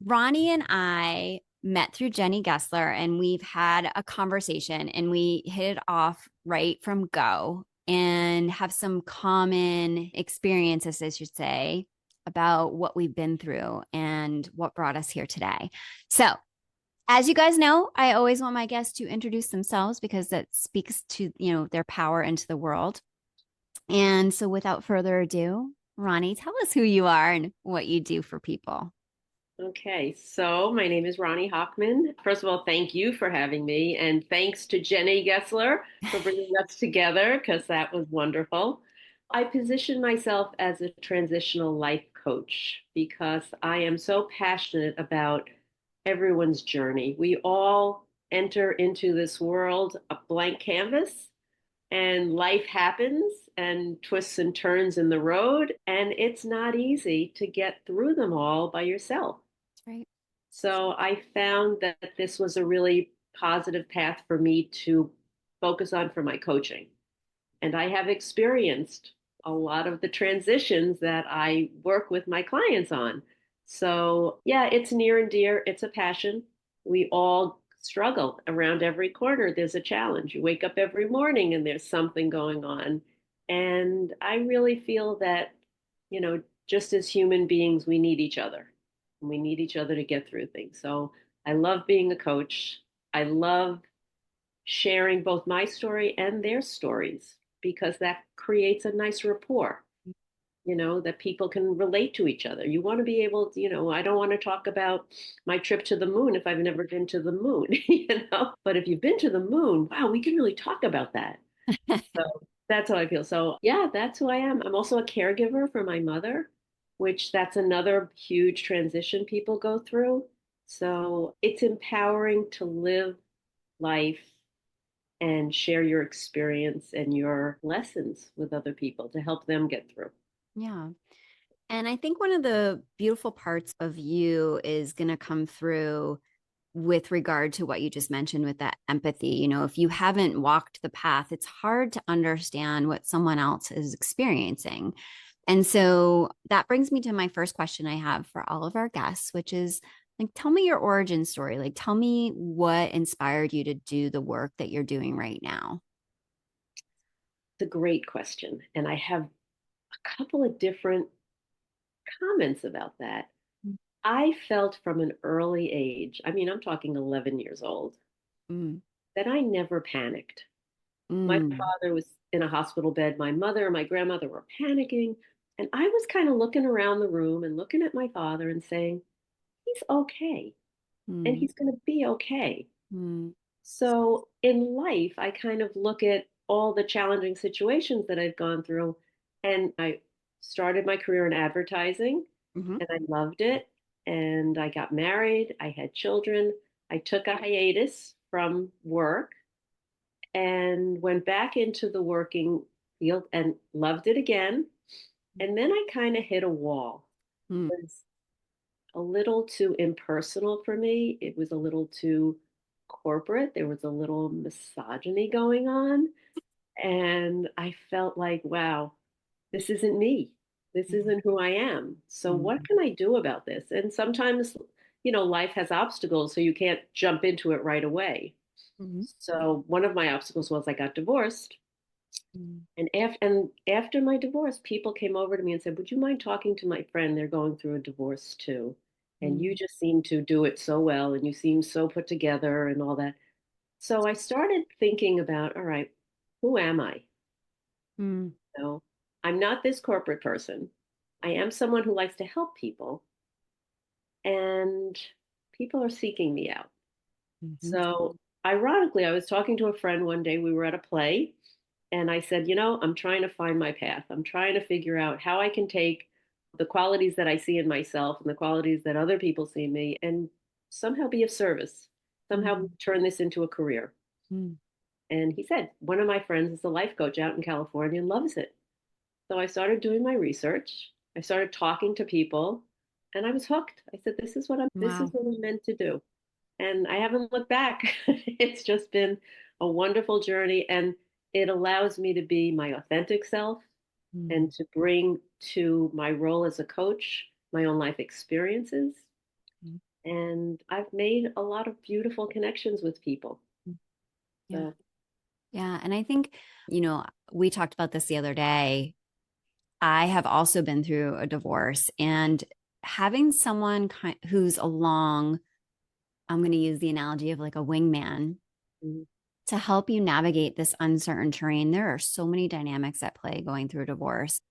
Ronnie and I met through Jenny Gessler, and we've had a conversation and we hit it off right from go and have some common experiences, I should say, about what we've been through and what brought us here today. So, as you guys know, I always want my guests to introduce themselves because that speaks to, their power into the world. And so without further ado, Ronnie, tell us who you are and what you do for people. Okay, so my name is Ronni Hochman. First of all, thank you for having me, and thanks to Jenny Gessler for bringing us together because that was wonderful. I position myself as a transitional life coach because I am so passionate about everyone's journey. We all enter into this world a blank canvas, and life happens and twists and turns in the road, and it's not easy to get through them all by yourself. That's right. So I found that this was a really positive path for me to focus on for my coaching. And I have experienced a lot of the transitions that I work with my clients on. So, yeah, it's near and dear. It's a passion. We all struggle around every corner. There's a challenge. You wake up every morning and there's something going on. And I really feel that, you know, just as human beings, we need each other. We need each other to get through things. So I love being a coach. I love sharing both my story and their stories because that creates a nice rapport, that people can relate to each other. You want to be able to, I don't want to talk about my trip to the moon if I've never been to the moon, but if you've been to the moon, wow, we can really talk about that. So that's how I feel. So yeah, that's who I am. I'm also a caregiver for my mother, which that's another huge transition people go through. So it's empowering to live life and share your experience and your lessons with other people to help them get through. Yeah. And I think one of the beautiful parts of you is going to come through with regard to what you just mentioned with that empathy. If you haven't walked the path, it's hard to understand what someone else is experiencing. And so that brings me to my first question I have for all of our guests, which is like, tell me your origin story. Like, tell me what inspired you to do the work that you're doing right now. It's a great question. And I have a couple of different comments about that. I felt from an early age, I mean, I'm talking 11 years old, Mm, that I never panicked. My mm, father was in a hospital bed. My mother and my grandmother were panicking. And I was kind of looking around the room and looking at my father and saying, he's okay. And mm, he's going to be okay. mm, So in life, I kind of look at all the challenging situations that I've gone through. And I started my career in advertising mhm, and I loved it. And I got married, I had children. I took a hiatus from work and went back into the working field and loved it again. And then I kind of hit a wall. mm, It was a little too impersonal for me. It was a little too corporate. There was a little misogyny going on. And I felt like, wow, this isn't me. This isn't who I am. So what mm, can I do about this? And sometimes, life has obstacles, so you can't jump into it right away. mhm, So one of my obstacles was I got divorced. mm, And after my divorce, people came over to me and said, would you mind talking to my friend? They're going through a divorce too. And you mm, just seem to do it so well and you seem so put together and all that. So I started thinking about, all right, who am I? mm, No, I'm not this corporate person. I am someone who likes to help people, and people are seeking me out. mhm, So, ironically, I was talking to a friend one day. We were at a play, and I said, I'm trying to find my path. I'm trying to figure out how I can take the qualities that I see in myself and the qualities that other people see in me and somehow be of service, somehow mm, turn this into a career. mm, And he said, one of my friends is a life coach out in California and loves it. So I started doing my research. I started talking to people and I was hooked. I said, this is wow. what I'm meant to do. And I haven't looked back. It's just been a wonderful journey and it allows me to be my authentic self Mm, and to bring to my role as a coach my own life experiences And I've made a lot of beautiful connections with people. Yeah. So, Yeah. And I think, we talked about this the other day. I have also been through a divorce, and having someone who's along, I'm going to use the analogy of like a wingman mhm, to help you navigate this uncertain terrain. There are so many dynamics at play going through a divorce.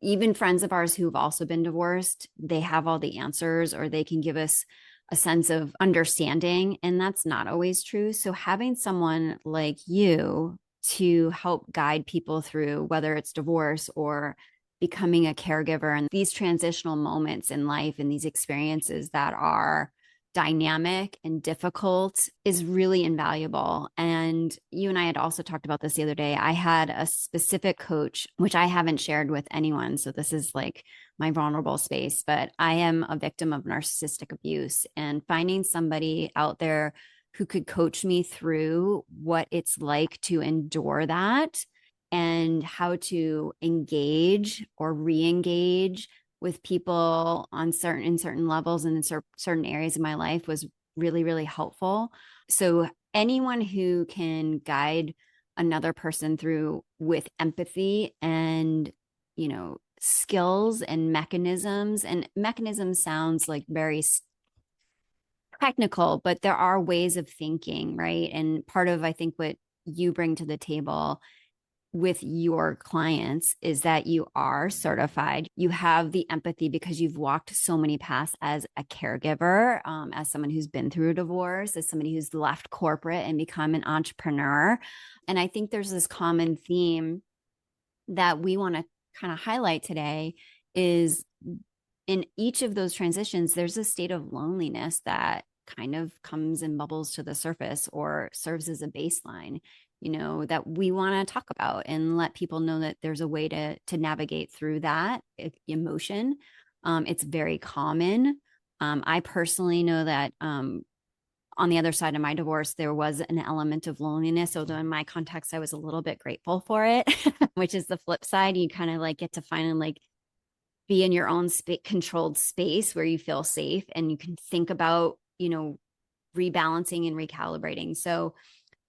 Even friends of ours who've also been divorced, they have all the answers or they can give us a sense of understanding. And that's not always true. So having someone like you to help guide people through, whether it's divorce or becoming a caregiver and these transitional moments in life and these experiences that are dynamic and difficult, is really invaluable. And you and I had also talked about this the other day. I had a specific coach, which I haven't shared with anyone. So this is like my vulnerable space, but I am a victim of narcissistic abuse, and finding somebody out there who could coach me through what it's like to endure that and how to engage or re-engage with people on certain levels and in certain areas of my life was really, really helpful. So anyone who can guide another person through with empathy and, skills and mechanisms sounds like very technical, but there are ways of thinking, right? And part of, I think, what you bring to the table with your clients is that you are certified. You have the empathy because you've walked so many paths as a caregiver, as someone who's been through a divorce, as somebody who's left corporate and become an entrepreneur. And I think there's this common theme that we want to kind of highlight today is in each of those transitions, there's a state of loneliness that kind of comes and bubbles to the surface or serves as a baseline, that we want to talk about and let people know that there's a way to navigate through that emotion. It's very common. I personally know that on the other side of my divorce, there was an element of loneliness. Although in my context, I was a little bit grateful for it, which is the flip side. You kind of like get to find and like be in your own controlled space where you feel safe and you can think about, rebalancing and recalibrating. So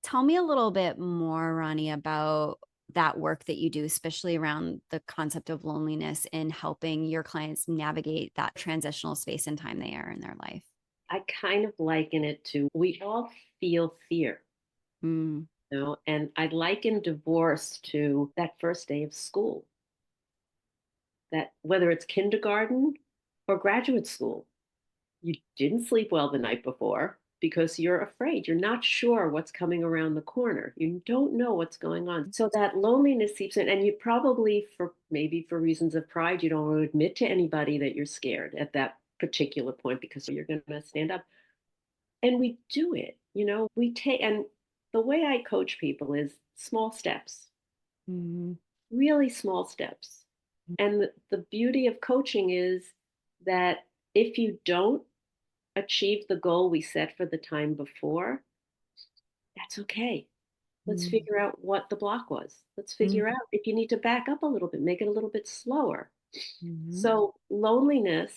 tell me a little bit more, Ronni, about that work that you do, especially around the concept of loneliness and helping your clients navigate that transitional space and time they are in their life. I kind of liken it to we all feel fear, Mm, and I liken divorce to that first day of school, that whether it's kindergarten or graduate school, you didn't sleep well the night before because you're afraid. You're not sure what's coming around the corner. You don't know what's going on. So that loneliness seeps in, and you probably, for maybe for reasons of pride, you don't want to admit to anybody that you're scared at that particular point because you're going to stand up. And we do it, we take, and the way I coach people is small steps, mm, really small steps. And the beauty of coaching is that if you don't achieve the goal we set for the time before, that's okay. Let's mm, figure out what the block was. Let's mm, figure out if you need to back up a little bit, make it a little bit slower. mm, So, loneliness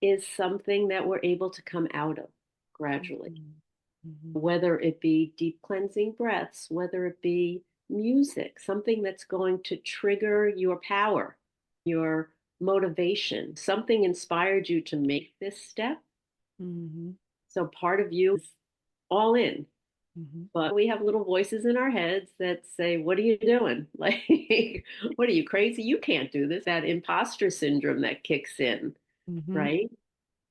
is something that we're able to come out of gradually, mm, mm, whether it be deep cleansing breaths, whether it be music, something that's going to trigger your power, your motivation, something inspired you to make this step. mm, So part of you is all in, mm, but we have little voices in our heads that say, "What are you doing? Like, what are you crazy? You can't do this." That imposter syndrome that kicks in, mm, right?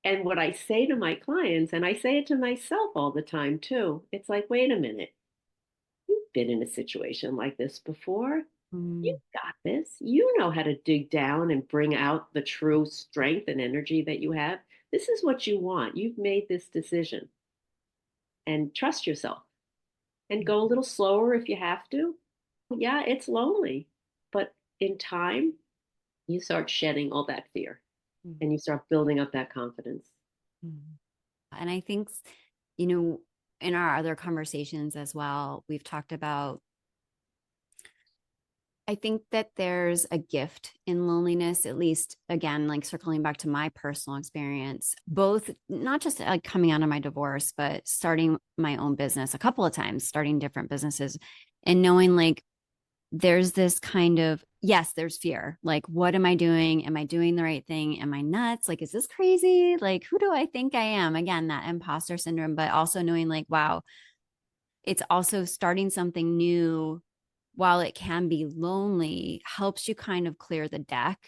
And what I say to my clients, and I say it to myself all the time too, it's like, wait a minute, you've been in a situation like this before. You mm, got this. You know how to dig down and bring out the true strength and energy that you have. This is what you want. You've made this decision, and trust yourself and go a little slower if you have to. Yeah, it's lonely, but in time, you start shedding all that fear mm, and you start building up that confidence. mm. And I think, you know, in our other conversations as well, we've talked about I think that there's a gift in loneliness, at least again, like circling back to my personal experience, both not just like coming out of my divorce, but starting my own business a couple of times, starting different businesses and knowing like there's this kind of, yes, there's fear. Like, what am I doing? Am I doing the right thing? Am I nuts? Like, is this crazy? Like, who do I think I am? Again, that imposter syndrome, but also knowing like, wow, it's also starting something new while it can be lonely, helps you kind of clear the deck.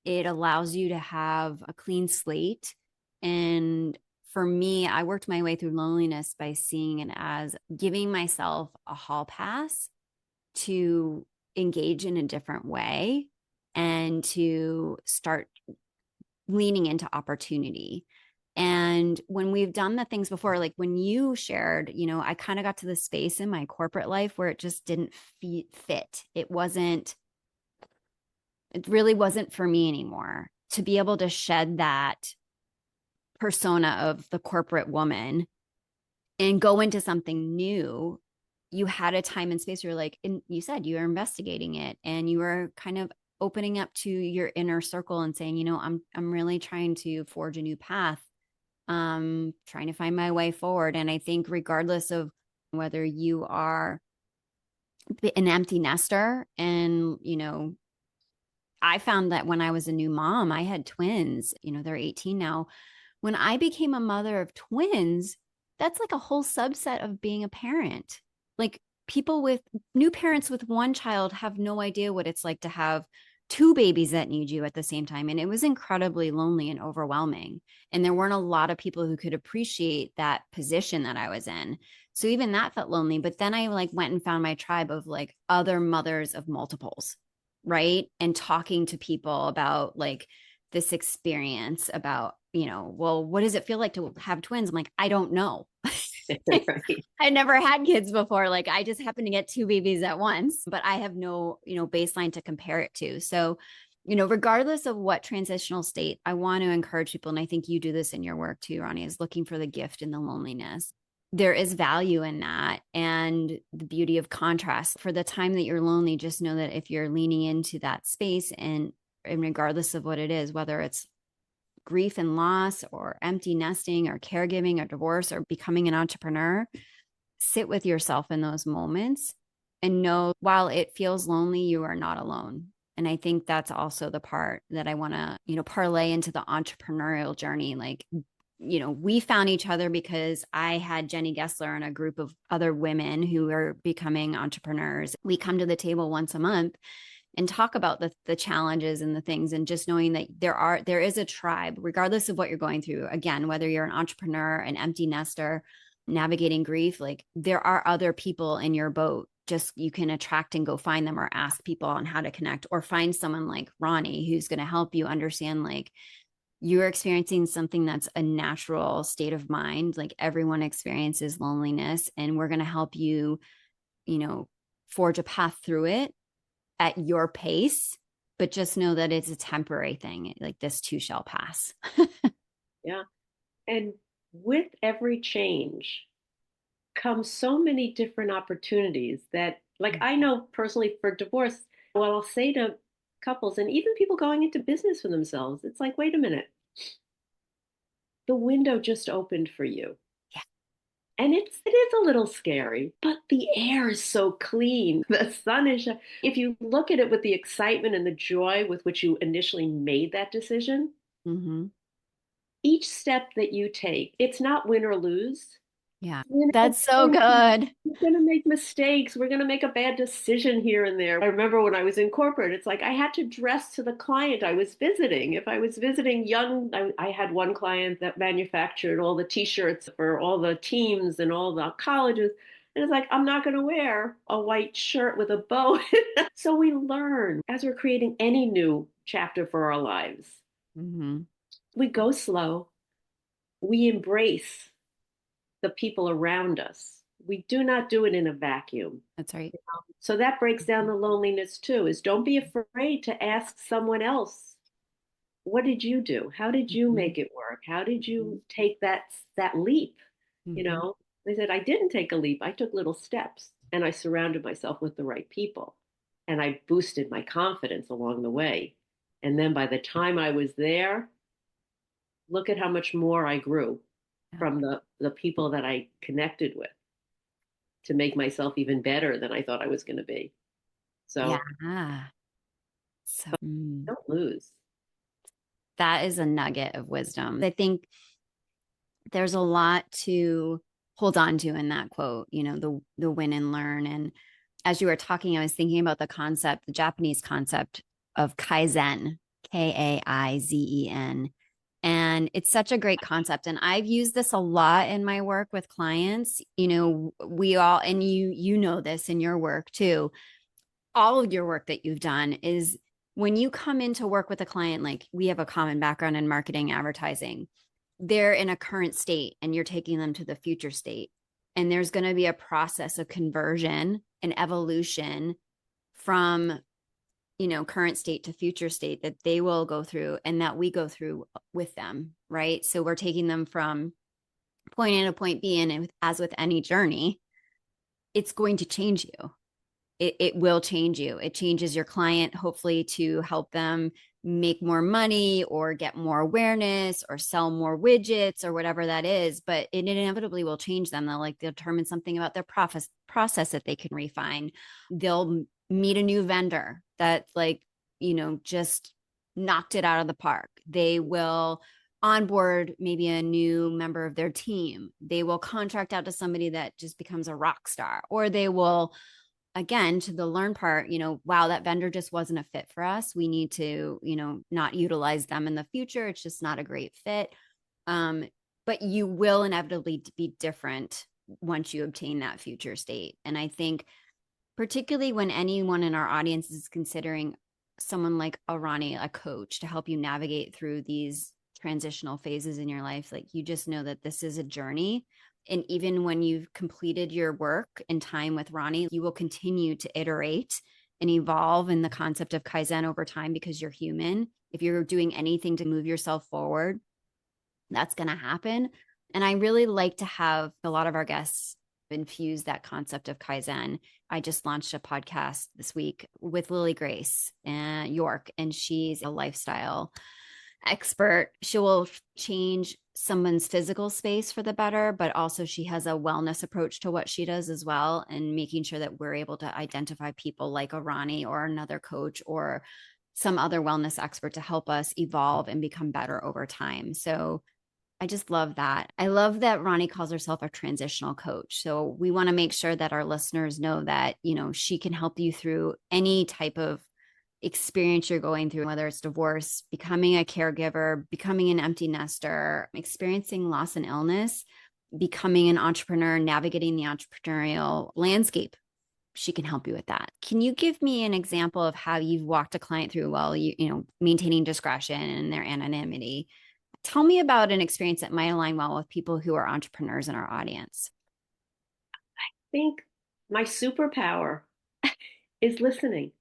It allows you to have a clean slate. And for me, I worked my way through loneliness by seeing it as giving myself a hall pass to engage in a different way and to start leaning into opportunity. And when we've done the things before, like when you shared, I kind of got to the space in my corporate life where it just didn't fit. It really wasn't for me anymore to be able to shed that persona of the corporate woman and go into something new. You had a time and space where you're like, and you said you were investigating it and you were kind of opening up to your inner circle and saying, I'm really trying to forge a new path, trying to find my way forward. And I think regardless of whether you are an empty nester and, I found that when I was a new mom, I had twins, they're 18 now. When I became a mother of twins, that's like a whole subset of being a parent. Like people with new parents with one child have no idea what it's like to have two babies that need you at the same time. And it was incredibly lonely and overwhelming. And there weren't a lot of people who could appreciate that position that I was in. So even that felt lonely. But then I like went and found my tribe of like other mothers of multiples, right? And talking to people about like this experience about, well, what does it feel like to have twins? I'm like, I don't know. Right. I never had kids before. Like I just happened to get two babies at once, but I have no, baseline to compare it to. So, regardless of what transitional state, I want to encourage people, and I think you do this in your work too, Ronni, is looking for the gift in the loneliness. There is value in that and the beauty of contrast. For the time that you're lonely, just know that if you're leaning into that space and regardless of what it is, whether it's grief and loss or empty nesting or caregiving or divorce or becoming an entrepreneur, sit with yourself in those moments and know while it feels lonely, you are not alone. And I think that's also the part that I want to, parlay into the entrepreneurial journey. Like, we found each other because I had Jenny Gessler and a group of other women who are becoming entrepreneurs. We come to the table once a month and talk about the challenges and the things, and just knowing that there is a tribe regardless of what you're going through. Again, whether you're an entrepreneur, an empty nester, navigating grief, like there are other people in your boat. Just you can attract and go find them or ask people on how to connect or find someone like Ronni who's going to help you understand like you're experiencing something that's a natural state of mind. Like everyone experiences loneliness and we're going to help you, you know forge a path through it at your pace, but just know that it's a temporary thing. Like this too shall pass. Yeah. And with every change comes so many different opportunities that, like, I know personally for divorce, what I'll say to couples and even people going into business for themselves, it's like, wait a minute, the window just opened for you. Yeah. And it is a little scary, but the air is so clean. The sun is, if you look at it with the excitement and the joy with which you initially made that decision, Mm-hmm. each step that you take, it's not win or lose. Yeah. We're That's so good. going to make mistakes. We're going to make a bad decision here and there. I remember when I was in corporate, it's like I had to dress to the client I was visiting. If I was visiting young, I had one client that manufactured all the t-shirts for all the teams and all the colleges. And it's like, I'm not going to wear a white shirt with a bow. So we learn as we're creating any new chapter for our lives. Mm-hmm. We go slow. We embrace the people around us. We do not do it in a vacuum. That's right. So that breaks down the loneliness too, is don't be afraid to ask someone else, what did you do? How did you Mm-hmm. make it work? How did you take that leap? You Mm-hmm. know, they said, I didn't take a leap. I took little steps and I surrounded myself with the right people. and I boosted my confidence along the way. And then by the time I was there, look at how much more I grew from the people that I connected with to make myself even better than I thought I was going to be. Yeah. So So don't lose. that is a nugget of wisdom. I think there's a lot to hold on to in that quote, the win and learn. And as you were talking, I was thinking about the concept, the Japanese concept of Kaizen, Kaizen. And it's such a great concept. And I've used this a lot in my work with clients. We all, and you know this in your work too, all of your work that you've done is when you come in to work with a client, like we have a common background in marketing, advertising, they're in a current state and you're taking them to the future state. And there's going to be a process of conversion and evolution from, current state to future state that they will go through and that we go through with them. Right. So we're taking them from point A to point B. And as with any journey, it's going to change you. It will change you. It changes your client, hopefully, to help them make more money or get more awareness or sell more widgets or whatever that is. But it inevitably will change them. They'll determine something about their process that they can refine. They'll meet a new vendor that just knocked it out of the park. They will onboard maybe a new member of their team. They will contract out to somebody that just becomes a rock star, or they will, again, to the learn part, wow, that vendor just wasn't a fit for us. We need to, not utilize them in the future. It's just not a great fit. But you will inevitably be different once you obtain that future state. And I think, particularly when anyone in our audience is considering someone like a Ronni, a coach, to help you navigate through these transitional phases in your life, like you just know that this is a journey. And even when you've completed your work and time with Ronni, you will continue to iterate and evolve in the concept of Kaizen over time because you're human. If you're doing anything to move yourself forward, that's going to happen. And I really like to have a lot of our guests infuse that concept of Kaizen. I just launched a podcast this week with Lily Grace and York, and she's a lifestyle expert. She will change someone's physical space for the better, but also she has a wellness approach to what she does as well, and making sure that we're able to identify people like a Ronni or another coach or some other wellness expert to help us evolve and become better over time. So I just love that. I love that Ronni calls herself a transitional coach. So we want to make sure that our listeners know that, she can help you through any type of experience you're going through, whether it's divorce, becoming a caregiver, becoming an empty nester, experiencing loss and illness, becoming an entrepreneur, navigating the entrepreneurial landscape. She can help you with that. Can you give me an example of how you've walked a client through, maintaining discretion and their anonymity? Tell me about an experience that might align well with people who are entrepreneurs in our audience. I think my superpower is listening,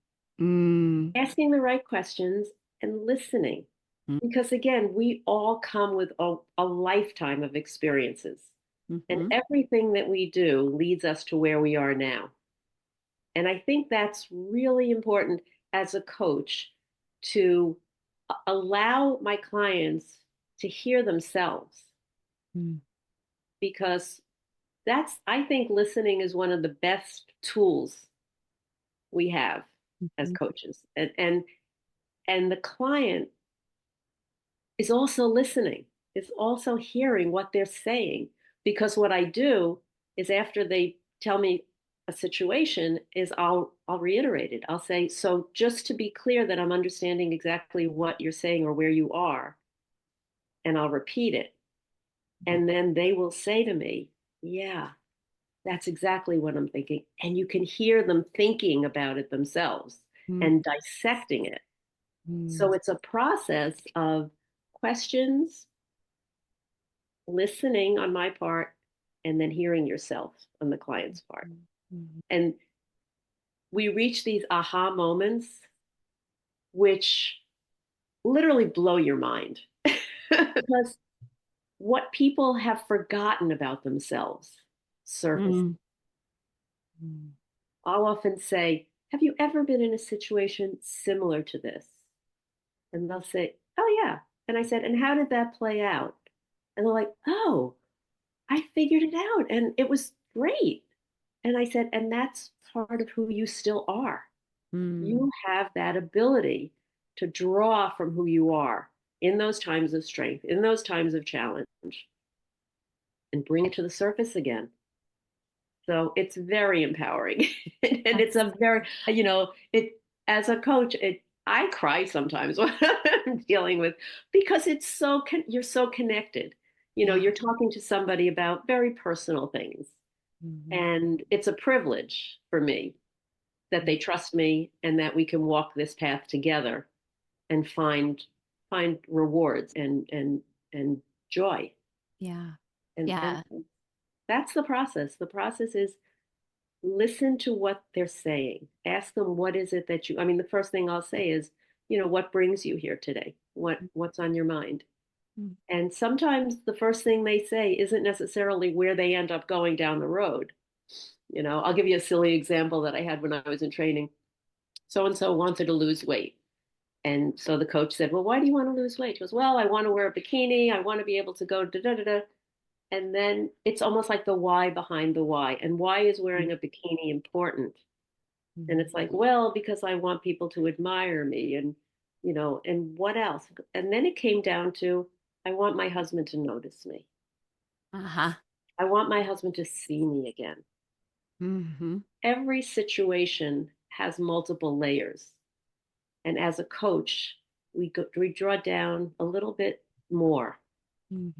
Mm, asking the right questions and listening. Because again, we all come with a lifetime of experiences, and mm-hmm. everything that we do leads us to where we are now. And I think that's really important as a coach to allow my clients to hear themselves, Mm, because I think listening is one of the best tools we have as mm-hmm. coaches. And the client is also listening, is also hearing what they're saying. Because what I do is, after they tell me a situation, is I'll reiterate it. I'll say, so just to be clear that I'm understanding exactly what you're saying or where you are, and I'll repeat it. And then they will say to me, yeah, that's exactly what I'm thinking. And you can hear them thinking about it themselves Mm, and dissecting it. So mm, it's a process of questions, listening on my part, and then hearing yourself on the client's part. mm, And we reach these aha moments, which literally blow your mind because what people have forgotten about themselves surface. mm, mm, I'll often say, have you ever been in a situation similar to this? And they'll say, oh, yeah. And I said, and how did that play out? And they're like, oh, I figured it out and it was great. And I said, and that's part of who you still are. Mm. You have that ability to draw from who you are in those times of strength, in those times of challenge, and bring it to the surface again. So it's very empowering. And it's That's a very, it as a coach, I cry sometimes when I'm dealing with because it's you're so connected. yeah. You're talking to somebody about very personal things. Mhm. And it's a privilege for me that they trust me and that we can walk this path together and find rewards and joy. Yeah. And Yeah. that's the process. The process is listen to what they're saying. Ask them what is it that I mean, the first thing I'll say is, what brings you here today? What's on your mind? Mm. And sometimes the first thing they say isn't necessarily where they end up going down the road. I'll give you a silly example that I had when I was in training. So and so wanted to lose weight. And so the coach said, well, why do you want to lose weight? He goes, well, I want to wear a bikini. I want to be able to go da da da da. And then it's almost like the why behind the why. And why is wearing a bikini important? And Mhm. it's like, well, because I want people to admire me and what else? And then it came down to, I want my husband to notice me. Uh-huh. I want my husband to see me again. Hmm. Every situation has multiple layers. And as a coach, we draw down a little bit more. Hmm.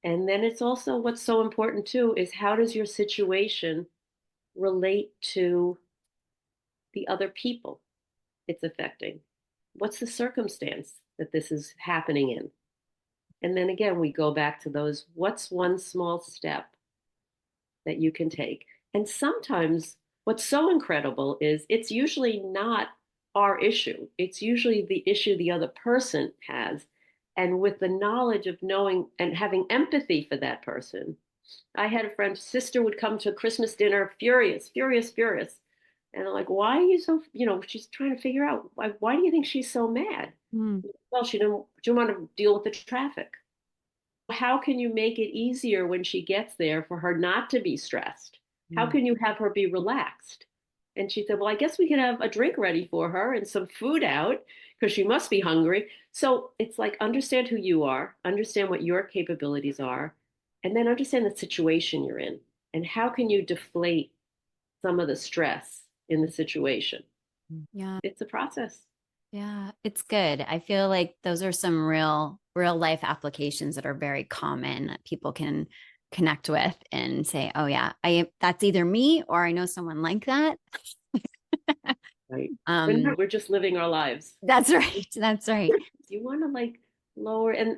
And then it's also what's so important too is how does your situation relate to the other people it's affecting? What's the circumstance that this is happening in? And then again, we go back to those what's one small step that you can take? And sometimes what's so incredible is it's usually not our issue, it's usually the issue the other person has. And with the knowledge of knowing and having empathy for that person, I had a friend, sister would come to Christmas dinner furious, furious, furious. And I'm like, why are you so, she's trying to figure out why do you think she's so mad? Mm. Well, she didn't want to deal with the traffic. How can you make it easier when she gets there for her not to be stressed? How Mm. can you have her be relaxed? And she said, well, I guess we can have a drink ready for her and some food out because she must be hungry. So it's like understand who you are, understand what your capabilities are, and then understand the situation you're in. And how can you deflate some of the stress in the situation? Yeah. It's a process. Yeah. It's good. I feel like those are some real life applications that are very common that people can connect with and say, oh yeah, that's either me or I know someone like that. Right. Um, We're just living our lives. that's right. That's right. You want to like lower and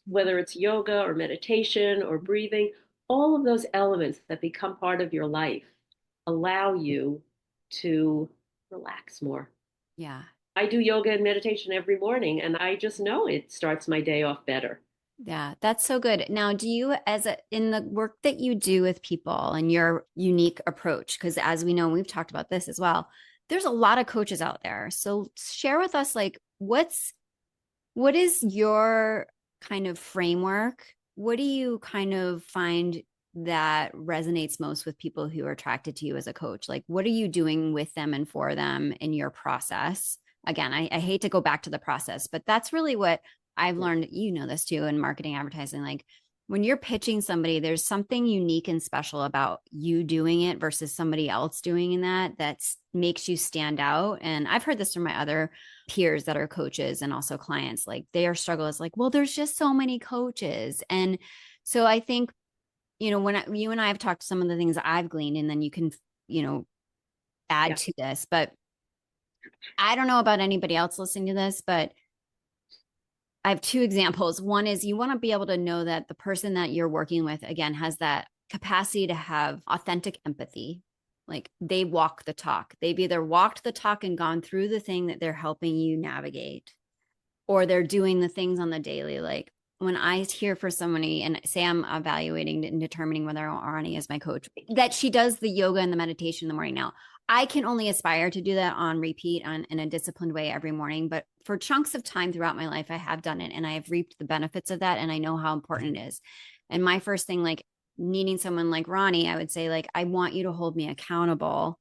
whether it's yoga or meditation or breathing, all of those elements that become part of your life allow you to relax more. Yeah. I do yoga and meditation every morning and I just know it starts my day off better. Yeah, that's so good. Now, do you, in the work that you do with people and your unique approach, because as we know, we've talked about this as well, there's a lot of coaches out there. So share with us, like, what is your kind of framework? What do you kind of find that resonates most with people who are attracted to you as a coach? Like, what are you doing with them and for them in your process? Again, I hate to go back to the process, but that's really what I've Yeah. learned. You know this too in marketing advertising. Like, when you're pitching somebody, there's something unique and special about you doing it versus somebody else doing that makes you stand out. And I've heard this from my other peers that are coaches and also clients. Like their struggle is like, well, there's just so many coaches. And so I think, when you and I have talked some of the things I've gleaned, and then you can, you know, add Yeah. to this. But I don't know about anybody else listening to this, but I have two examples. One is you want to be able to know that the person that you're working with, again, has that capacity to have authentic empathy. Like they walk the talk. They've either walked the talk and gone through the thing that they're helping you navigate, or they're doing the things on the daily. Like when I hear for somebody and say I'm evaluating and determining whether Arnie is my coach, that she does the yoga and the meditation in the morning now. I can only aspire to do that on repeat in a disciplined way every morning. But for chunks of time throughout my life, I have done it and I have reaped the benefits of that. And I know how important it is. And my first thing, like needing someone like Ronni, I would say, like, I want you to hold me accountable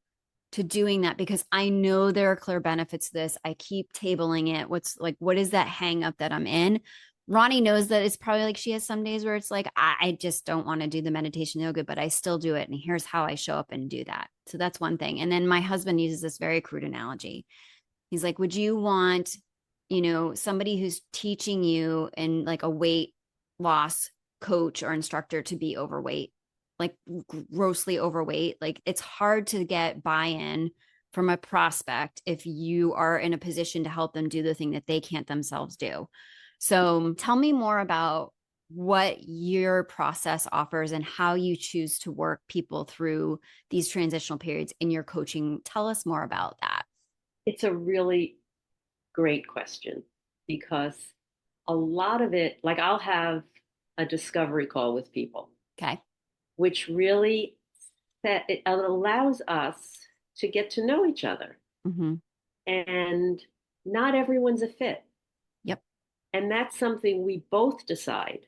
to doing that because I know there are clear benefits to this. I keep tabling it. What is that hang up that I'm in? Ronni knows that it's probably like she has some days where it's like, I just don't want to do the meditation yoga, but I still do it. And here's how I show up and do that. So that's one thing. And then my husband uses this very crude analogy. He's like, would you want, somebody who's teaching you in like a weight loss coach or instructor to be overweight, like grossly overweight? Like it's hard to get buy-in from a prospect if you are in a position to help them do the thing that they can't themselves do. So tell me more about what your process offers and how you choose to work people through these transitional periods in your coaching. Tell us more about that. It's a really great question because a lot of it, like I'll have a discovery call with people, Okay. which really it allows us to get to know each other. Mm-hmm. And not everyone's a fit. Yep. And that's something we both decide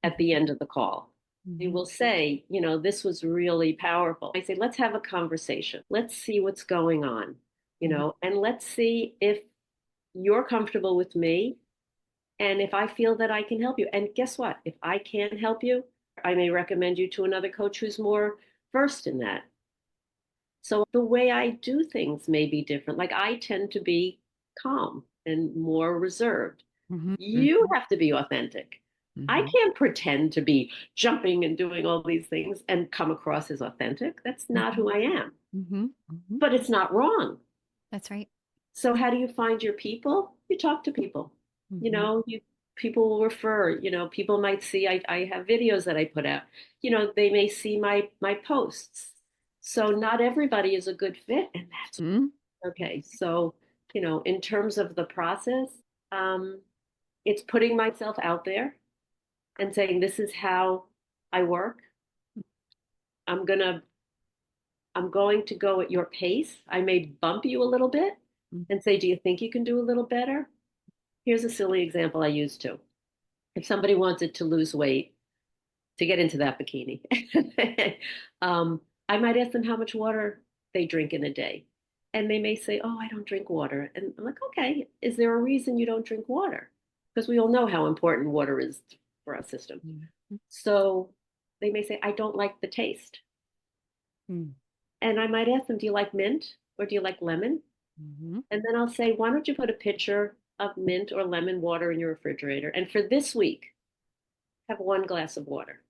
at the end of the call. We Mm-hmm. will say, this was really powerful. I say, let's have a conversation. Let's see what's going on, Mm-hmm. and let's see if you're comfortable with me and if I feel that I can help you. And guess what? If I can't help you, I may recommend you to another coach who's more versed in that. So the way I do things may be different. Like I tend to be calm and more reserved. Mm-hmm. You have to be authentic. I Mm-hmm. can't pretend to be jumping and doing all these things and come across as authentic. That's not Mm-hmm. who I am, Mm-hmm. Mm-hmm. but it's not wrong. That's right. So how do you find your people? You talk to people. Mm-hmm. People will refer, people might see I have videos that I put out. They may see my posts. So not everybody is a good fit, and that's Mm-hmm. okay. So, in terms of the process, um, it's putting myself out there and saying, this is how I work. I'm gonna I'm going to go at your pace. I may bump you a little bit and say, do you think you can do a little better? Here's a silly example I use too. If somebody wanted to lose weight to get into that bikini, I might ask them how much water they drink in a day. And they may say, oh, I don't drink water. And I'm like, okay, is there a reason you don't drink water? Because we all know how important water is for our system. Mm-hmm. So they may say, I don't like the taste. And I might ask them, do you like mint or do you like lemon? Mm-hmm. And then I'll say, why don't you put a pitcher of mint or lemon water in your refrigerator? And for this week, have one glass of water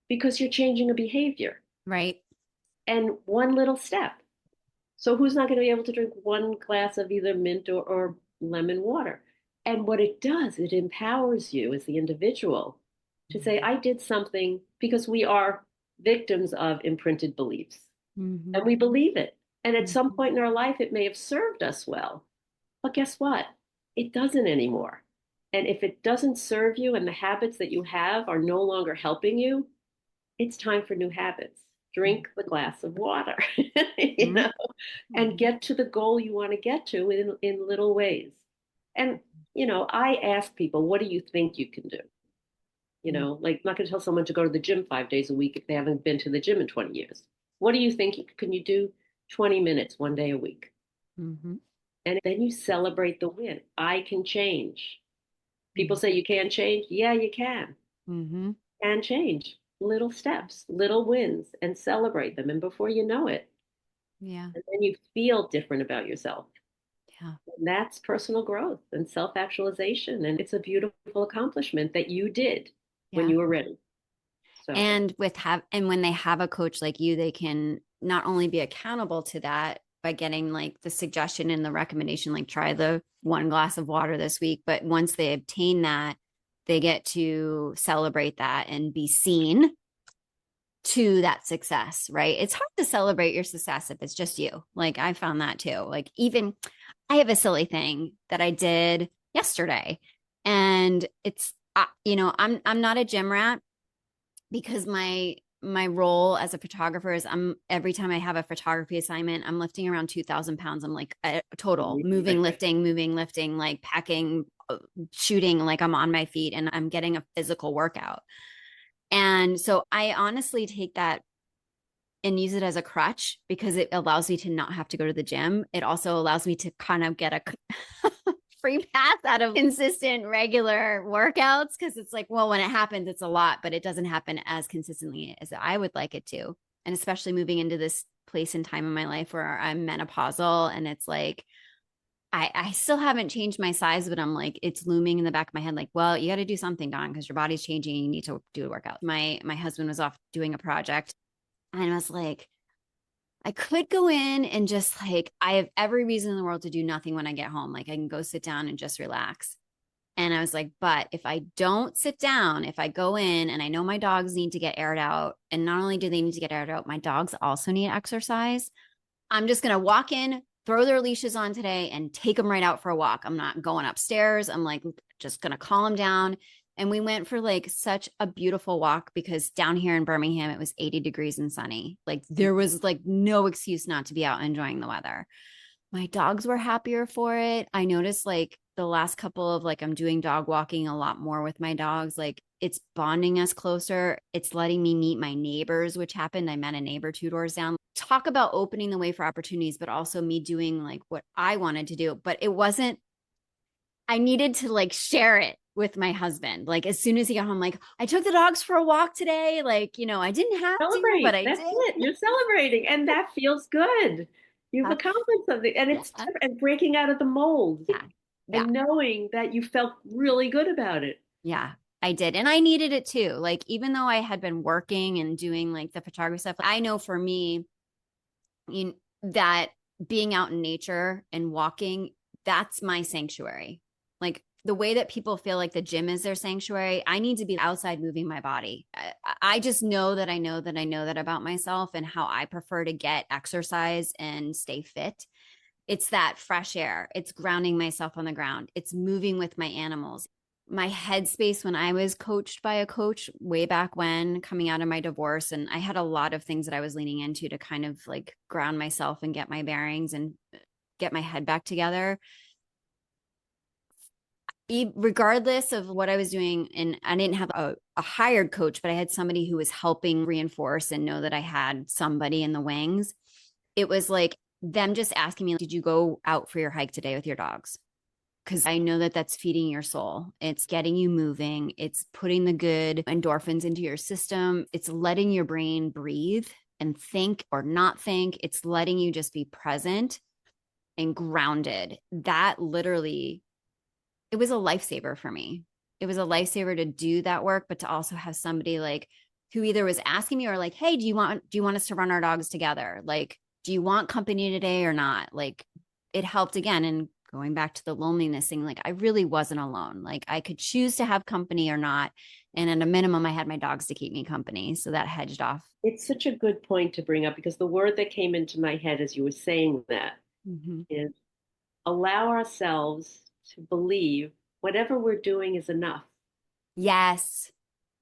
because you're changing a behavior Right. and one little step. So who's not going to be able to drink one glass of either mint or lemon water? And what it does, it empowers you as the individual to say, I did something because we are victims of imprinted beliefs Mm-hmm. and we believe it. And at some Mm-hmm. point in our life, it may have served us well. But guess what? It doesn't anymore. And if it doesn't serve you and the habits that you have are no longer helping you, it's time for new habits. Drink the glass of water, you Mm-hmm. know, and Mm-hmm. get to the goal you want to get to in little ways. And, I ask people, what do you think you can do? Like I'm not going to tell someone to go to the gym 5 days a week if they haven't been to the gym in 20 years. What do you think? Can you do 20 minutes one day a week? Mm-hmm. And then you celebrate the win. I can change. People say you can't change. Yeah, you can. Mm-hmm. Can change. Little steps, little wins, and celebrate them. And before you know it, Yeah. and then you feel different about yourself. Yeah. And that's personal growth and self actualization. And it's a beautiful accomplishment that you did when Yeah. you were ready. So, And when they have a coach like you, they can not only be accountable to that by getting like the suggestion and the recommendation, like try the one glass of water this week, but once they obtain that, they get to celebrate that and be seen to that success, right? It's hard to celebrate your success if it's just you. Like I found that too. Like even I have a silly thing that I did yesterday and it's I'm not a gym rat because my role as a photographer is every time I have a photography assignment, I'm lifting around 2,000 pounds. I'm like total moving, lifting, like packing, shooting, like I'm on my feet and I'm getting a physical workout. And so I honestly take that and use it as a crutch because it allows me to not have to go to the gym. It also allows me to kind of get a free pass out of consistent, regular workouts because it's like, well, when it happens, it's a lot, but it doesn't happen as consistently as I would like it to. And especially moving into this place and time in my life where I'm menopausal and it's like, I still haven't changed my size, but I'm like, it's looming in the back of my head, like, well, you got to do something, Dawn, because your body's changing. You need to do a workout. My husband was off doing a project and I was like, I could go in and just like, I have every reason in the world to do nothing when I get home. Like, I can go sit down and just relax. And I was like, but if I don't sit down, if I go in and I know my dogs need to get aired out, and not only do they need to get aired out, my dogs also need exercise. I'm just going to walk in, throw their leashes on today, and take them right out for a walk. I'm not going upstairs. I'm like, just going to calm them down. And we went for like such a beautiful walk because down here in Birmingham, it was 80 degrees and sunny. Like there was like no excuse not to be out enjoying the weather. My dogs were happier for it. I noticed like the last couple of like I'm doing dog walking a lot more with my dogs. Like it's bonding us closer. It's letting me meet my neighbors, which happened. I met a neighbor 2 doors down. Talk about opening the way for opportunities, but also me doing like what I wanted to do. But it wasn't, I needed to like share it with my husband. Like as soon as he got home, like I took the dogs for a walk today. Like, I didn't have to, but Celebrate. I That's did. it. You're celebrating, and that feels good. You've Yeah. accomplished something, and Yeah. it's and breaking out of the mold Yeah. Yeah. and knowing that you felt really good about it. Yeah, I did. And I needed it too. Like, even though I had been working and doing like the photography stuff, I know for me, that being out in nature and walking, that's my sanctuary. Like, the way that people feel like the gym is their sanctuary, I need to be outside moving my body. I just know that I know that I know that about myself and how I prefer to get exercise and stay fit. It's that fresh air. It's grounding myself on the ground. It's moving with my animals. My headspace when I was coached by a coach way back when, coming out of my divorce, and I had a lot of things that I was leaning into to kind of like ground myself and get my bearings and get my head back together. Regardless of what I was doing, and I didn't have a hired coach, but I had somebody who was helping reinforce and know that I had somebody in the wings. It was like them just asking me, did you go out for your hike today with your dogs? Because I know that that's feeding your soul. It's getting you moving. It's putting the good endorphins into your system. It's letting your brain breathe and think or not think. It's letting you just be present and grounded. That literally, it was a lifesaver for me. It was a lifesaver to do that work, but to also have somebody like who either was asking me or like, hey, do you want us to run our dogs together? Like, do you want company today or not? Like, it helped again. And going back to the loneliness thing, like I really wasn't alone. Like I could choose to have company or not. And at a minimum, I had my dogs to keep me company. So that hedged off. It's such a good point to bring up because the word that came into my head as you were saying that Mm-hmm. is allow ourselves to believe whatever we're doing is enough. Yes.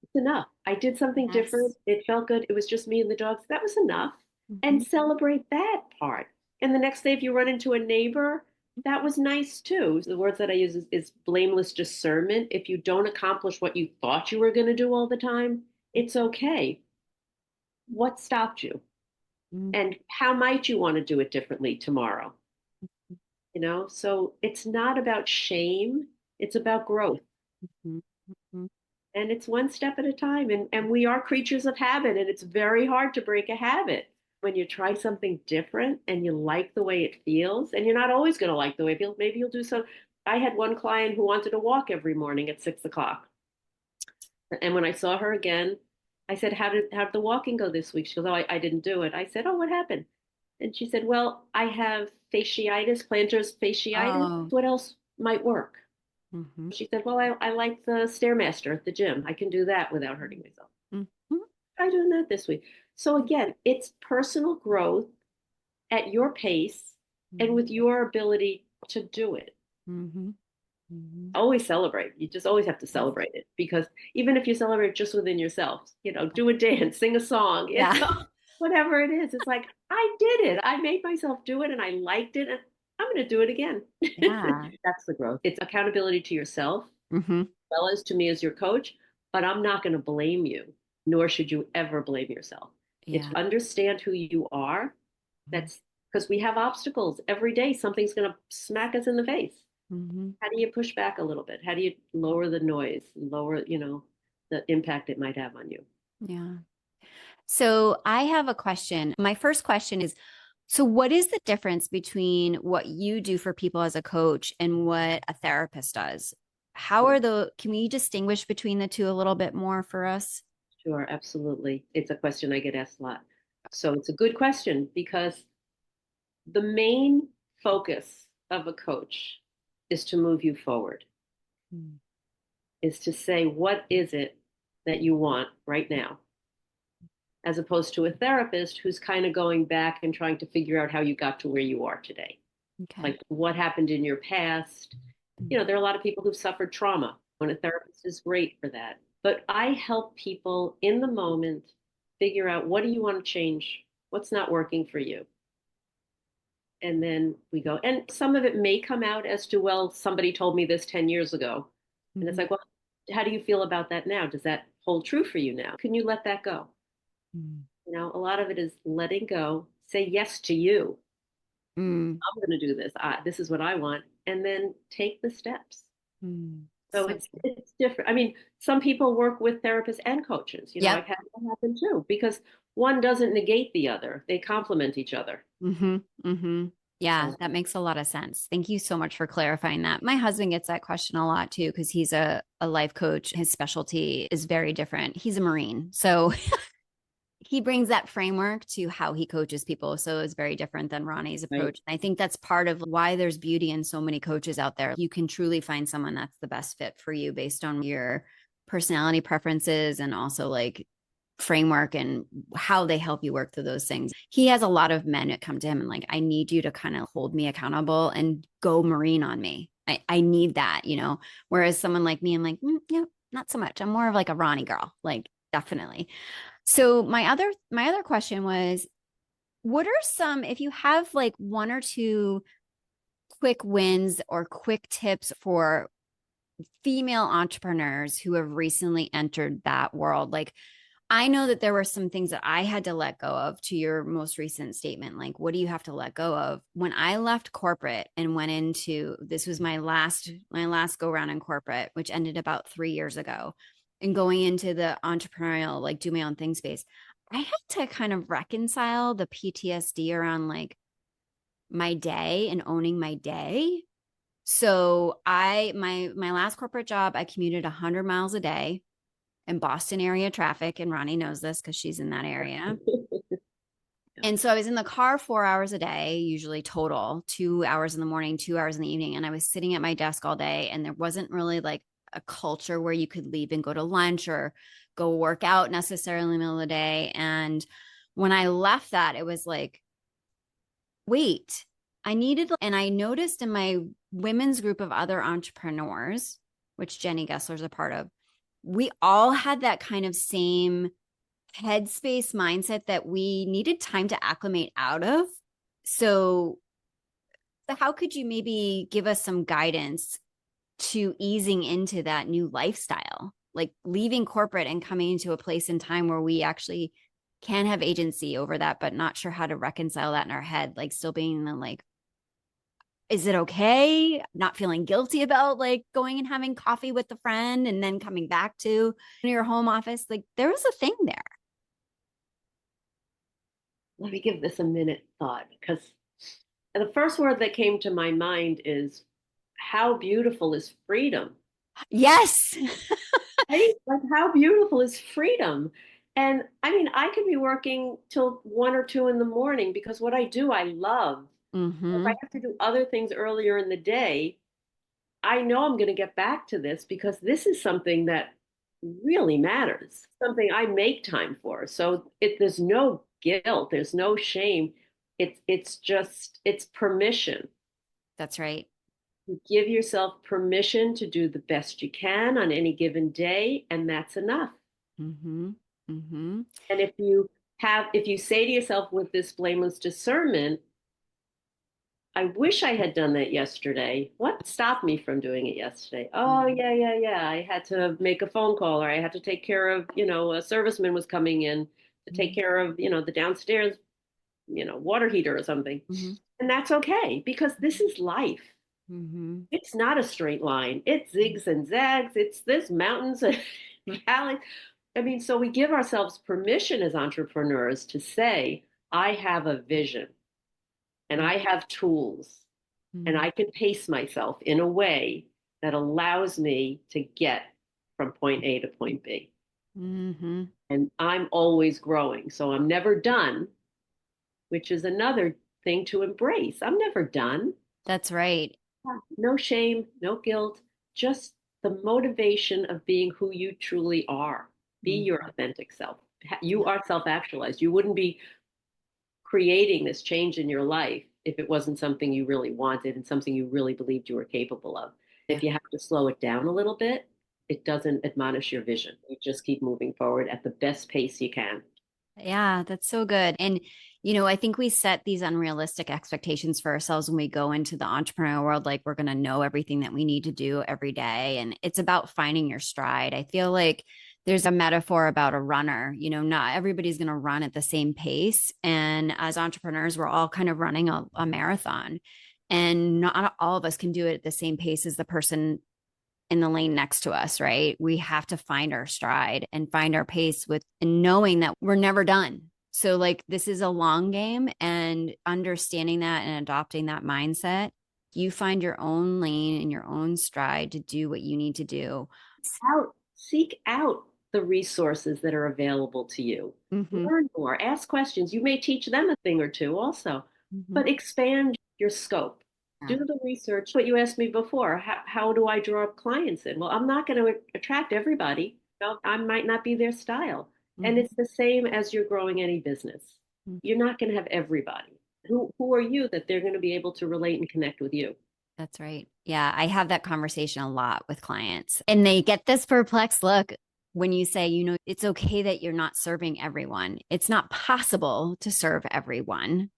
It's enough. I did something different. Yes. It felt good. It was just me and the dogs. That was enough. Mm-hmm. And celebrate that part. And the next day, if you run into a neighbor, that was nice too. The words that I use is blameless discernment. If you don't accomplish what you thought you were going to do all the time, it's okay. What stopped you? And how might you want to do it differently tomorrow? So it's not about shame, it's about growth. Mm-hmm. And it's one step at a time. And we are creatures of habit, and it's very hard to break a habit. When you try something different and you like the way it feels, and you're not always going to like the way it feels, maybe you'll do so. I had one client who wanted to walk every morning at 6 o'clock. And when I saw her again, I said, how did the walking go this week? She goes, oh, I didn't do it. I said, oh, what happened? And she said, well, I have fasciitis, plantar fasciitis. Oh. What else might work? Mm-hmm. She said, well, I like the Stairmaster at the gym. I can do that without hurting myself. Mm-hmm. Try doing that this week. So again, it's personal growth at your pace and with your ability to do it. Mm-hmm. Mhm. Always celebrate. You just always have to celebrate it because even if you celebrate just within yourself, do a dance, sing a song, Yeah. whatever it is, it's like, I did it. I made myself do it and I liked it and I'm going to do it again. Yeah. That's the growth. It's accountability to yourself, Hmm. as well as to me as your coach, but I'm not going to blame you, nor should you ever blame yourself. It's Yeah. understand who you are. That's because we have obstacles every day. Something's going to smack us in the face. Hmm. How do you push back a little bit? How do you lower the noise, lower, the impact it might have on you? Yeah. So I have a question. My first question is, so what is the difference between what you do for people as a coach and what a therapist does? Can we distinguish between the two a little bit more for us? Sure, absolutely. It's a question I get asked a lot. So it's a good question because the main focus of a coach is to move you forward, Mm. is to say, what is it that you want right now? As opposed to a therapist who's kind of going back and trying to figure out how you got to where you are today. Okay. Like what happened in your past. There are a lot of people who've suffered trauma when a therapist is great for that. But I help people in the moment figure out what do you want to change? What's not working for you? And then we go. And some of it may come out as to, well, somebody told me this 10 years ago. And it's Mhm. like, well, how do you feel about that now? Does that hold true for you now? Can you let that go? Mm. A lot of it is letting go, say yes to you. Mm. I'm going to do this. This is what I want. And then take the steps. Mm. So So it's different. I mean, some people work with therapists and coaches. yep. I've had that happen too, because one doesn't negate the other. They complement each other. Mm-hmm. Mm-hmm. Yeah, So, that makes a lot of sense. Thank you so much for clarifying that. My husband gets that question a lot too, because he's a life coach. His specialty is very different. He's a Marine. So he brings that framework to how he coaches people. So it's very different than Ronnie's right. approach. I think that's part of why there's beauty in so many coaches out there. You can truly find someone that's the best fit for you based on your personality preferences and also like framework and how they help you work through those things. He has a lot of men that come to him and like, I need you to kind of hold me accountable and go Marine on me. I need that. Whereas someone like me, I'm like, yeah, not so much. I'm more of like a Ronnie girl, like definitely. So my other question was, what are some, if you have like one or two quick wins or quick tips for female entrepreneurs who have recently entered that world? Like, I know that there were some things that I had to let go of to your most recent statement. Like, what do you have to let go of? When I left corporate and went into this was my last go round in corporate, which ended about 3 years ago, and going into the entrepreneurial, like do my own thing space. I had to kind of reconcile the PTSD around like my day and owning my day. So my last corporate job, I commuted 100 miles a day in Boston area traffic. And Ronnie knows this because she's in that area. Yeah. And so I was in the car 4 hours a day, usually total, 2 hours in the morning, 2 hours in the evening. And I was sitting at my desk all day. And there wasn't really like a culture where you could leave and go to lunch or go work out necessarily in the middle of the day. And when I left that, it was like, wait, and I noticed in my women's group of other entrepreneurs, which Jenny Gessler's a part of, we all had that kind of same headspace mindset that we needed time to acclimate out of. So, how could you maybe give us some guidance to easing into that new lifestyle, like leaving corporate and coming into a place in time where we actually can have agency over that, but not sure how to reconcile that in our head, like still being like, is it okay? Not feeling guilty about like going and having coffee with a friend and then coming back to your home office. Like there was a thing there. Let me give this a minute thought because the first word that came to my mind is how beautiful is freedom? Yes. Right? Like, how beautiful is freedom? And I mean, I could be working till 1 or 2 in the morning because what I do, I love. If I Mm-hmm. have to do other things earlier in the day, I know I'm going to get back to this because this is something that really matters, something I make time for. So there's no guilt, there's no shame. It's just it's permission. That's right. You give yourself permission to do the best you can on any given day, and that's enough. Mm-hmm. Mm-hmm. And if you say to yourself with this blameless discernment, I wish I had done that yesterday. What stopped me from doing it yesterday? Oh, Mm-hmm. yeah. I had to make a phone call, or I had to take care of, a serviceman was coming in to take care of, the downstairs, water heater or something. Mm-hmm. And that's okay because this is life. Mm-hmm. It's not a straight line. It zigs and zags. There's mountains and valleys. I mean, so we give ourselves permission as entrepreneurs to say, I have a vision and I have tools and Mm-hmm. I can pace myself in a way that allows me to get from point A to point B. Mm-hmm. And I'm always growing. So I'm never done, which is another thing to embrace. I'm never done. That's right. No shame, no guilt, just the motivation of being who you truly are. Be your Mm-hmm. authentic self. You are self actualized. You wouldn't be creating this change in your life if it wasn't something you really wanted and something you really believed you were capable of. Yeah. If you have to slow it down a little bit, it doesn't admonish your vision. You just keep moving forward at the best pace you can. Yeah, that's so good. And, I think we set these unrealistic expectations for ourselves when we go into the entrepreneurial world, like we're going to know everything that we need to do every day. And it's about finding your stride. I feel like there's a metaphor about a runner, not everybody's going to run at the same pace. And as entrepreneurs, we're all kind of running a marathon. And not all of us can do it at the same pace as the person in the lane next to us, right? We have to find our stride and find our pace with and knowing that we're never done. So, like, this is a long game, and understanding that and adopting that mindset, you find your own lane and your own stride to do what you need to do. Seek out the resources that are available to you. Mm-hmm. Learn more, ask questions. You may teach them a thing or two also, Mm-hmm. but expand your scope. Do Yeah. the research. What you asked me before, how do I draw up clients in? Well, I'm not going to attract everybody. I might not be their style. And Mm-hmm. it's the same as you're growing any business. You're not going to have everybody. Who are you that they're going to be able to relate and connect with you? That's right. Yeah, I have that conversation a lot with clients, and they get this perplexed look when you say, it's okay that you're not serving everyone. It's not possible to serve everyone.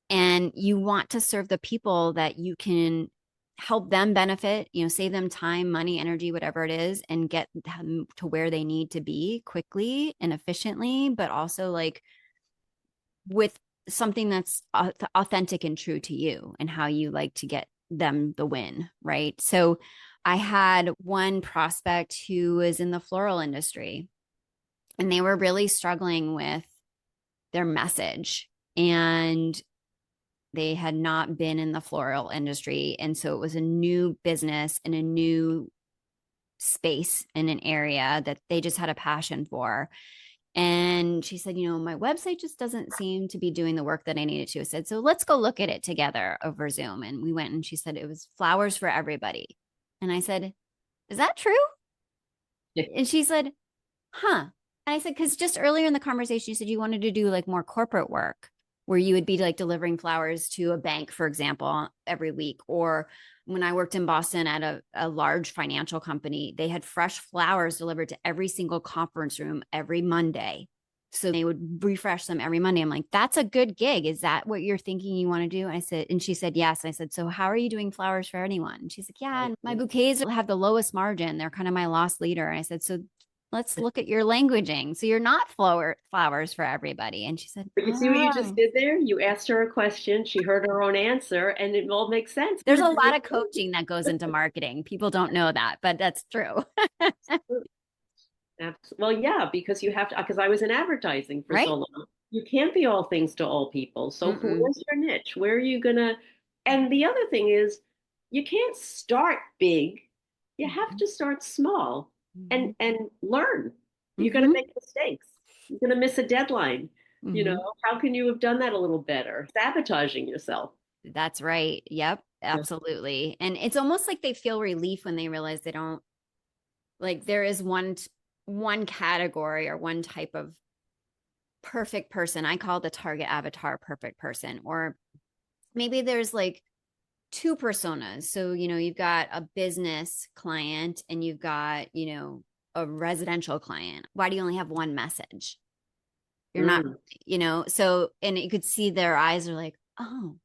And you want to serve the people that you can help them benefit, save them time, money, energy, whatever it is, and get them to where they need to be quickly and efficiently, but also like with something that's authentic and true to you and how you like to get them the win, right? So I had one prospect who was in the floral industry and they were really struggling with their message, and they had not been in the floral industry. And so it was a new business in a new space in an area that they just had a passion for. And she said, my website just doesn't seem to be doing the work that I needed to. I said, so let's go look at it together over Zoom. And we went, and she said it was flowers for everybody. And I said, is that true? Yeah. And she said, huh. And I said, because just earlier in the conversation, you said you wanted to do like more corporate work where you would be like delivering flowers to a bank, for example, every week. Or when I worked in Boston at a large financial company, they had fresh flowers delivered to every single conference room every Monday. So they would refresh them every Monday. I'm like, that's a good gig. Is that what you're thinking you want to do? And I said, and she said, yes. And I said, so how are you doing flowers for anyone? And she's like, yeah, and my bouquets have the lowest margin. They're kind of my loss leader. And I said, so let's look at your languaging. So you're not flowers for everybody. And she said, But you see what you just oh, did there? You asked her a question, she heard her own answer, and it all makes sense. there's You're a doing lot of coaching that goes into marketing. People don't know that, but that's true. Well, yeah, because you have to, because I was in advertising for Right? so long. You can't be all things to all people. So Mm-mm. where's your niche? Where are you gonna? And the other thing is, you can't start big. You have Mm-hmm. to start small Mm-hmm. and learn. You're gonna Mm-hmm. make mistakes. You're gonna miss a deadline. Mm-hmm. How can you have done that a little better? Sabotaging yourself. That's right. Yep. Absolutely. And it's almost like they feel relief when they realize they don't, like, there is one category or one type of perfect person. I call the target avatar perfect person. Or maybe there's like two personas. So, you've got a business client and you've got, a residential client. Why do you only have one message? You're not, Mm. so, and you could see their eyes are like, oh,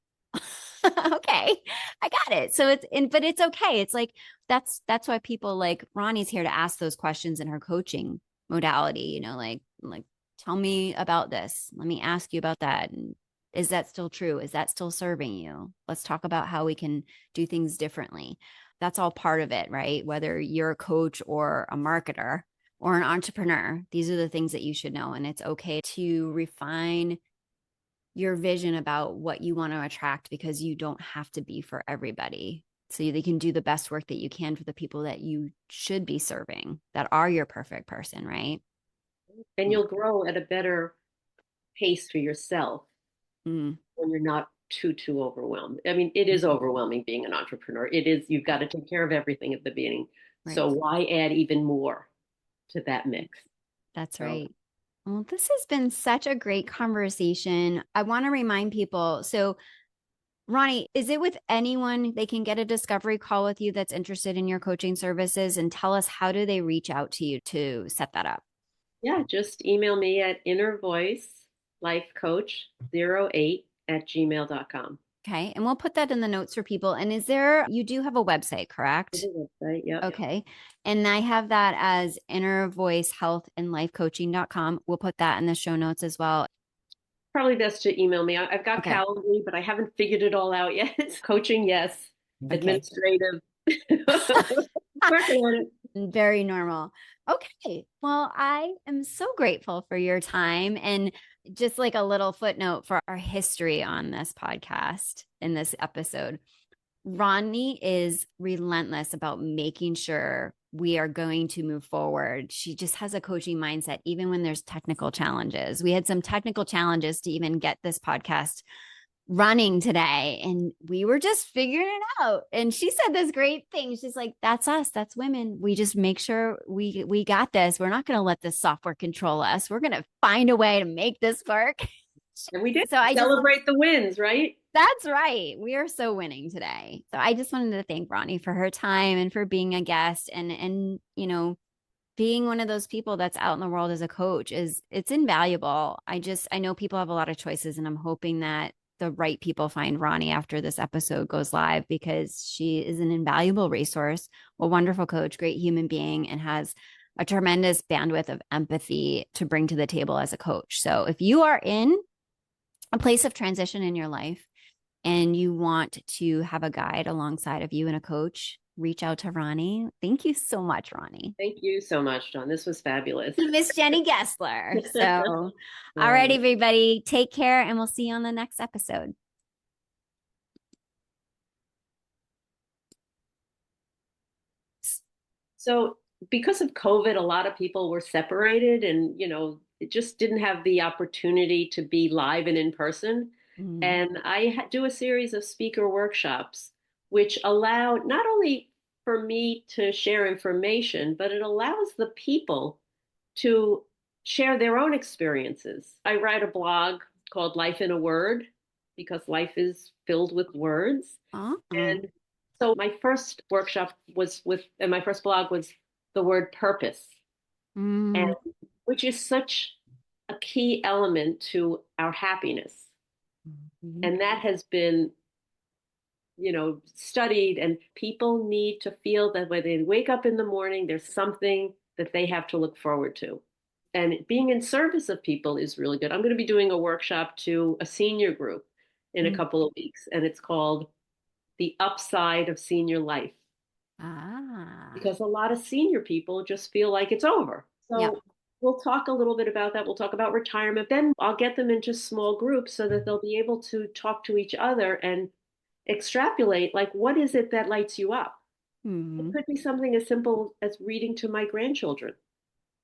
okay, I got it. So but it's okay. It's like, that's why people like Ronnie's here to ask those questions in her coaching modality, like, tell me about this. Let me ask you about that. And is that still true? Is that still serving you? Let's talk about how we can do things differently. That's all part of it, right? Whether you're a coach or a marketer or an entrepreneur, these are the things that you should know. And it's okay to refine your vision about what you want to attract, because you don't have to be for everybody. So they can do the best work that you can for the people that you should be serving, that are your perfect person, right? And you'll grow at a better pace for yourself Mm, when you're not too overwhelmed. I mean, it is overwhelming being an entrepreneur. It is, you've got to take care of everything at the beginning. So right. why add even more to that mix? That's So right. Well, this has been such a great conversation. I want to remind people. So, Ronnie, is it with anyone they can get a discovery call with you that's interested in your coaching services? And tell us, how do they reach out to you to set that up? yeah, just email me at innervoicelifecoach08@gmail.com. Okay. And we'll put that in the notes for people. And you do have a website, The correct? website, yep. Okay. And I have that as innervoicehealthandlifecoaching.com. We'll put that in the show notes as well. Probably best to email me. I've got Okay. Calendly, but I haven't figured it all out yet. Coaching, yes. Okay. Administrative. Working on it. Very normal. Okay. Well, I am so grateful for your time. And just like a little footnote for our history on this podcast in this episode, Ronni is relentless about making sure we are going to move forward. She just has a coaching mindset, even when there's technical challenges. We had some technical challenges to even get this podcast running today, and we were just figuring it out. And she said this great thing. She's like, that's us, that's women. We just make sure we got this. We're not going to let this software control us. We're going to find a way to make this work. And we did So I just celebrate the wins, right? That's right. We are so winning today. So I just wanted to thank Ronnie for her time and for being a guest, and being one of those people that's out in the world as a coach. It's invaluable. I know people have a lot of choices, and I'm hoping that the right people find Ronnie after this episode goes live, because she is an invaluable resource, a wonderful coach, great human being, and has a tremendous bandwidth of empathy to bring to the table as a coach. So if you are in a place of transition in your life and you want to have a guide alongside of you and a coach, reach out to Ronnie. Thank you so much, Ronnie. Thank you so much, Dawn. This was fabulous. Miss Jenny Gessler. So, all right, Um, everybody, take care, and we'll see you on the next episode. so because of COVID, a lot of people were separated and, it just didn't have the opportunity to be live and in person. Mm. And I do a series of speaker workshops, which allow not only for me to share information, but it allows the people to share their own experiences. I write a blog called Life in a Word because life is filled with words. Oh. And so my first workshop was and my first blog was the word purpose, and Mm. which is such a key element to our happiness. Mhm. And that has been, studied, and people need to feel that when they wake up in the morning, there's something that they have to look forward to. And being in service of people is really good. I'm going to be doing a workshop to a senior group in a Mm. couple of weeks, and it's called The Upside of Senior Life, Ah. because a lot of senior people just feel like it's over. Yep. So we'll talk a little bit about that. We'll talk about retirement. Then I'll get them into small groups so that they'll be able to talk to each other and extrapolate, like, what is it that lights you up? It Mm. could be something as simple as reading to my grandchildren.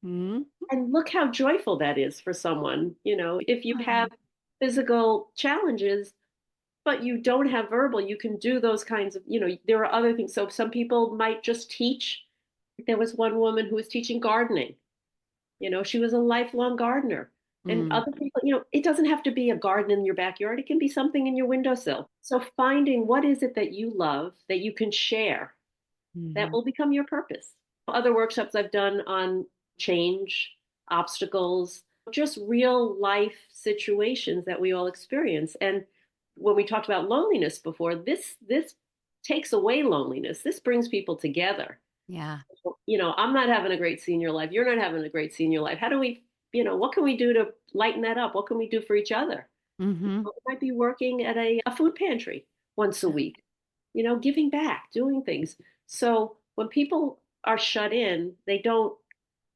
Mm. And look how joyful that is for someone. If you have Ah. physical challenges, but you don't have verbal, you can do those kinds of, there are other things. So some people might just teach. There was one woman who was teaching gardening. She was a lifelong gardener. And Mm. other people, it doesn't have to be a garden in your backyard. It can be something in your windowsill. So finding what is it that you love that you can share that Mhm. will become your purpose. Other workshops I've done on change, obstacles, just real life situations that we all experience. And when we talked about loneliness before, this takes away loneliness. This brings people together. Yeah. I'm not having a great senior life. You're not having a great senior life. How do we, what can we do to lighten that up? What can we do for each other? Hmm. We might be working at a food pantry once a week, giving back, doing things. So when people are shut in, they don't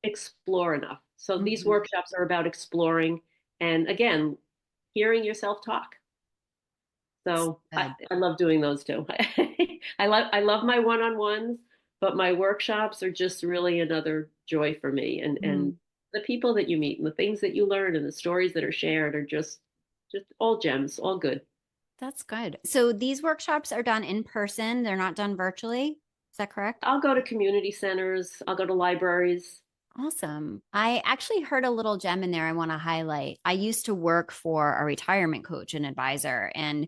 explore enough. So these Hmm. workshops are about exploring and again, hearing yourself talk. So I, Good. I love doing those too. I love my one-on-ones, but my workshops are just really another joy for me. And Mm. the people that you meet and the things that you learn and the stories that are shared are just all gems, all good. That's good. So these workshops are done in person. They're not done virtually. Is that correct? I'll go to community centers, I'll go to libraries. Awesome. I actually heard a little gem in there I want to highlight. I used to work for a retirement coach and advisor, and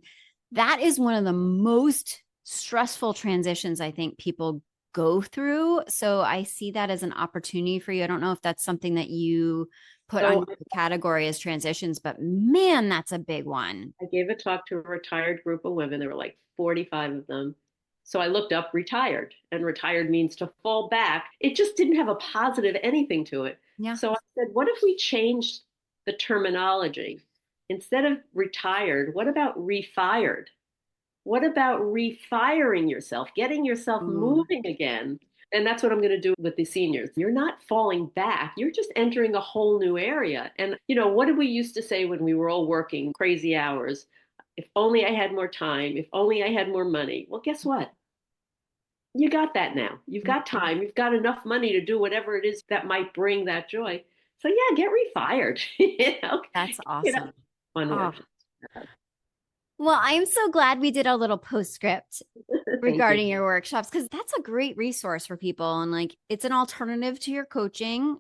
that is one of the most stressful transitions I think people go through. So I see that as an opportunity for you. I don't know if that's something that you put on So your category as transitions, but man, that's a big one. I gave a talk to a retired group of women. There were like 45 of them. So I looked up retired, and retired means to fall back. It just didn't have a positive anything to it. Yeah. So I said, what if we changed the terminology? Instead of retired, what about refired? What about refiring yourself, getting yourself Ooh, moving again? And that's what I'm going to do with the seniors. You're not falling back. You're just entering a whole new area. And, what did we used to say when we were all working crazy hours? If only I had more time, if only I had more money. Well, guess what? You got that now. You've got time. You've got enough money to do whatever it is that might bring that joy. So yeah, get refired. that's You know, awesome. fun Oh, work. well, I'm so glad we did a little postscript Thank you. regarding your workshops because that's a great resource for people. And like it's an alternative to your coaching,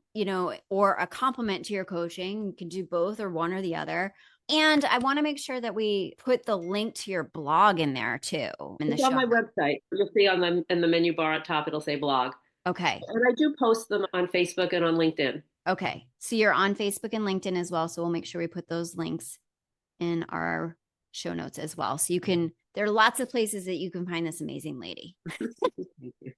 or a complement to your coaching. You can do both or one or the other. And I want to make sure that we put the link to your blog in there too in the It's on show my notes. website. You'll see on the in the menu bar at top, it'll say blog. Okay. And I do post them on Facebook and on LinkedIn. Okay. So you're on Facebook and LinkedIn as well. So we'll make sure we put those links in our show notes as well. So there are lots of places that you can find this amazing lady. Thank you.